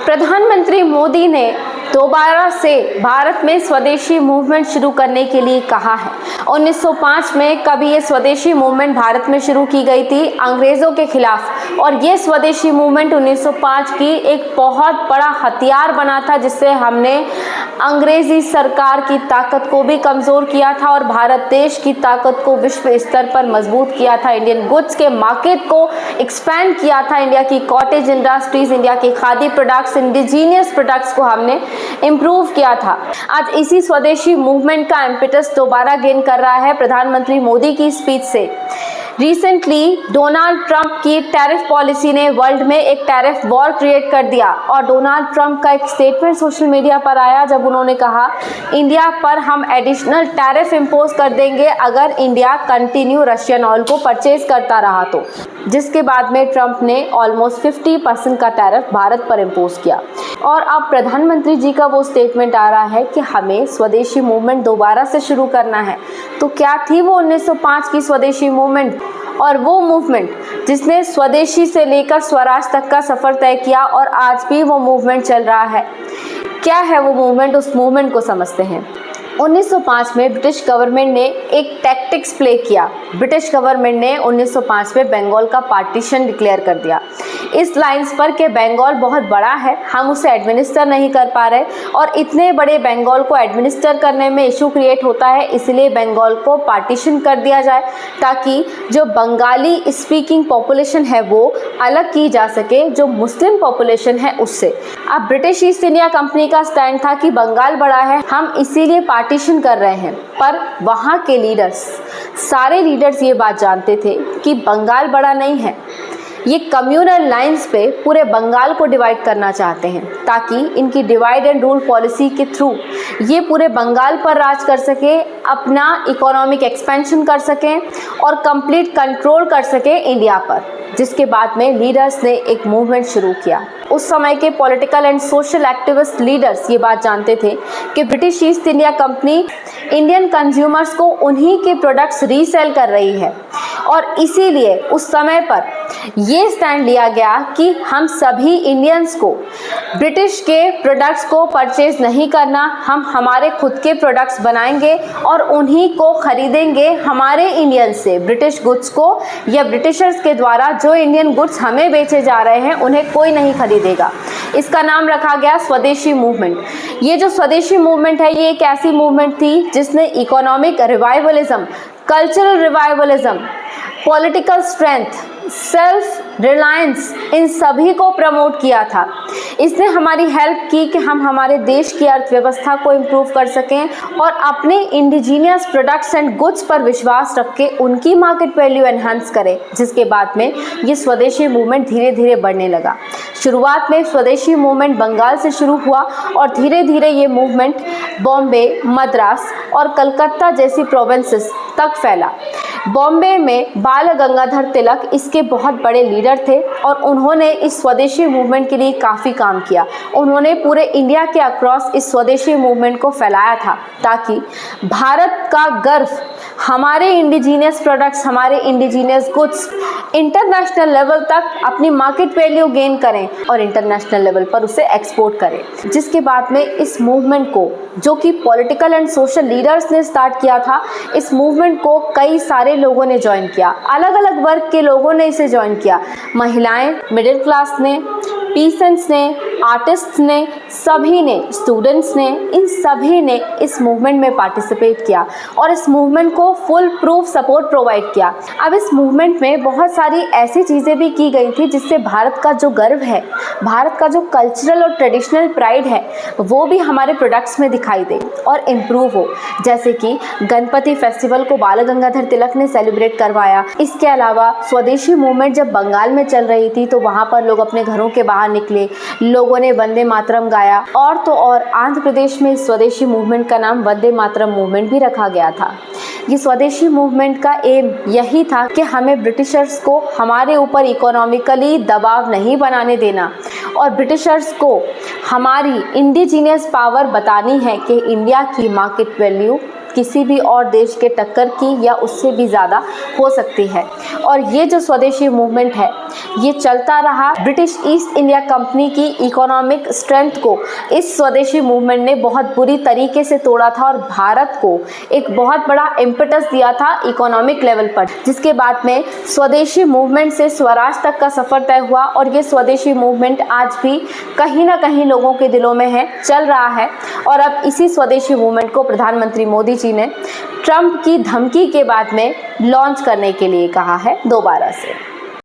प्रधानमंत्री मोदी ने दोबारा से भारत में स्वदेशी मूवमेंट शुरू करने के लिए कहा है। 1905 में कभी ये स्वदेशी मूवमेंट भारत में शुरू की गई थी अंग्रेजों के खिलाफ, और ये स्वदेशी मूवमेंट 1905 की एक बहुत बड़ा हथियार बना था, जिससे हमने अंग्रेजी सरकार की ताकत को भी कमज़ोर किया था और भारत देश की ताकत को विश्व स्तर पर मजबूत किया था। इंडियन गुड्स के मार्केट को एक्सपैंड किया था, इंडिया की कॉटेज इंडस्ट्रीज, इंडिया के खादी प्रोडक्ट्स, इंडिजीनियस प्रोडक्ट्स को हमने इम्प्रूव किया था। आज इसी स्वदेशी मूवमेंट का इम्पेटस दोबारा गेन कर रहा है प्रधानमंत्री मोदी की स्पीच से। रिसेंटली डोनाल्ड ट्रंप की टैरिफ पॉलिसी ने वर्ल्ड में एक टैरिफ वॉर क्रिएट कर दिया, और डोनाल्ड ट्रंप का एक स्टेटमेंट सोशल मीडिया पर आया जब उन्होंने कहा इंडिया पर हम एडिशनल टैरिफ इम्पोज कर देंगे अगर इंडिया कंटिन्यू रशियन ऑयल को परचेज करता रहा तो, जिसके बाद में ट्रंप ने ऑलमोस्ट 50% का टैरिफ भारत पर इम्पोज किया। और अब प्रधानमंत्री जी का वो स्टेटमेंट आ रहा है कि हमें स्वदेशी मूवमेंट दोबारा से शुरू करना है। तो क्या थी वो 1905 की स्वदेशी मूवमेंट, और वो मूवमेंट जिसने स्वदेशी से लेकर स्वराज तक का सफ़र तय किया, और आज भी वो मूवमेंट चल रहा है। क्या है वो मूवमेंट, उस मूवमेंट को समझते हैं। 1905 में ब्रिटिश गवर्नमेंट ने एक टैक्टिक्स प्ले किया। ब्रिटिश गवर्नमेंट ने 1905 में बंगाल का पार्टीशन डिक्लेयर कर दिया, इस लाइंस पर कि बंगाल बहुत बड़ा है, हम उसे एडमिनिस्टर नहीं कर पा रहे, और इतने बड़े बंगाल को एडमिनिस्टर करने में इशू क्रिएट होता है, इसलिए बंगाल को पार्टीशन कर दिया जाए ताकि जो बंगाली स्पीकिंग पॉपुलेशन है वो अलग की जा सके जो मुस्लिम पॉपुलेशन है उससे। अब ब्रिटिश ईस्ट इंडिया कंपनी का स्टैंड था कि बंगाल बड़ा है, हम इसीलिए पार्टीशन कर रहे हैं। पर वहाँ के लीडर्स, सारे लीडर्स ये बात जानते थे कि बंगाल बड़ा नहीं है, ये कम्युनल लाइंस पे पूरे बंगाल को डिवाइड करना चाहते हैं ताकि इनकी डिवाइड एंड रूल पॉलिसी के थ्रू ये पूरे बंगाल पर राज कर सके, अपना इकोनॉमिक एक्सपेंशन कर सकें और कंप्लीट कंट्रोल कर सके इंडिया पर। जिसके बाद में लीडर्स ने एक मूवमेंट शुरू किया। उस समय के political and social activist leaders ये बात जानते थे कि British east India company Indian consumers को उन्हीं के प्रोडक्ट्स रीसेल कर रही है, और इसीलिए उस समय पर ये स्टैंड लिया गया कि हम सभी इंडियंस को ब्रिटिश के प्रोडक्ट्स को परचेज नहीं करना, हम हमारे खुद के प्रोडक्ट्स बनाएंगे और उन्हीं को खरीदेंगे हमारे इंडियंस से। ब्रिटिश गुड्स को या ब्रिटिशर्स के द्वारा जो इंडियन गुड्स हमें बेचे जा रहे हैं उन्हें कोई नहीं खरीदेगा। इसका नाम रखा गया स्वदेशी मूवमेंट। ये जो स्वदेशी मूवमेंट है ये एक ऐसी मूवमेंट थी जिसने economic revivalism, cultural revivalism, political strength, self reliance, इन सभी को प्रमोट किया था। इसने हमारी हेल्प की कि हम हमारे देश की अर्थव्यवस्था को इम्प्रूव कर सकें और अपने इंडिजीनियस प्रोडक्ट्स एंड गुड्स पर विश्वास रख के उनकी मार्केट वैल्यू एनहांस करें। जिसके बाद में ये स्वदेशी मूवमेंट धीरे धीरे बढ़ने लगा। शुरुआत में स्वदेशी मूवमेंट बंगाल से शुरू हुआ और धीरे धीरे ये मूवमेंट बॉम्बे, मद्रास और कलकत्ता जैसी प्रोविंसेस तक फैला। बॉम्बे में बाल गंगाधर तिलक इसके बहुत बड़े लीडर थे और उन्होंने इस स्वदेशी मूवमेंट के लिए काफ़ी काम किया। उन्होंने पूरे इंडिया के अक्रॉस इस स्वदेशी मूवमेंट को फैलाया था ताकि भारत का गर्व, हमारे इंडिजीनियस प्रोडक्ट्स, हमारे इंडिजीनियस गुड्स इंटरनेशनल लेवल तक अपनी मार्केट वैल्यू गेन करें और इंटरनेशनल लेवल पर उसे एक्सपोर्ट करें। जिसके बाद में इस मूवमेंट को, जो कि पॉलिटिकल एंड सोशल लीडर्स ने स्टार्ट किया था, इस मूवमेंट को कई सारे लोगों ने ज्वाइन किया। अलग अलग वर्ग के लोगों ने इसे ज्वाइन किया। महिलाएं, मिडिल क्लास ने, पीसेंट्स ने, आर्टिस्ट्स ने, सभी ने, स्टूडेंट्स ने, इन सभी ने इस मूवमेंट में पार्टिसिपेट किया और इस मूवमेंट को फुल प्रूफ सपोर्ट प्रोवाइड किया। अब इस मूवमेंट में बहुत सारी ऐसी चीज़ें भी की गई थी जिससे भारत का जो गर्व है, भारत का जो कल्चरल और ट्रेडिशनल प्राइड है, वो भी हमारे प्रोडक्ट्स में दिखाई दे और इम्प्रूव हो। जैसे कि गणपति फेस्टिवल को बाल गंगाधर तिलक ने सेलिब्रेट करवाया। इसके अलावा स्वदेशी मूवमेंट जब बंगाल में चल रही थी तो वहाँ पर लोग अपने घरों के बाहर निकले, लोगों ने वंदे मातरम गाया। और तो और आंध्र प्रदेश में इस स्वदेशी मूवमेंट का नाम वंदे मातरम मूवमेंट भी रखा गया था। ये स्वदेशी मूवमेंट का एम यही था कि हमें ब्रिटिशर्स को हमारे ऊपर इकोनॉमिकली दबाव नहीं बनाने देना और ब्रिटिशर्स को हमारी इंडिजीनियस पावर बतानी है कि इंडिया की मार्केट वैल्यू किसी भी और देश के टक्कर की या उससे भी ज़्यादा हो सकती है। और ये जो स्वदेशी मूवमेंट है ये चलता रहा। ब्रिटिश ईस्ट इंडिया कंपनी की इकोनॉमिक स्ट्रेंथ को इस स्वदेशी मूवमेंट ने बहुत बुरी तरीके से तोड़ा था और भारत को एक बहुत बड़ा इम्पेटस दिया था इकोनॉमिक लेवल पर, जिसके बाद में स्वदेशी मूवमेंट से स्वराज तक का सफ़र तय हुआ। और ये स्वदेशी मूवमेंट आज भी कहीं ना कहीं लोगों के दिलों में है, चल रहा है। और अब इसी स्वदेशी मूवमेंट को प्रधानमंत्री मोदी जी ने ट्रंप की धमकी के बाद में लॉन्च करने के लिए कहा है दोबारा से।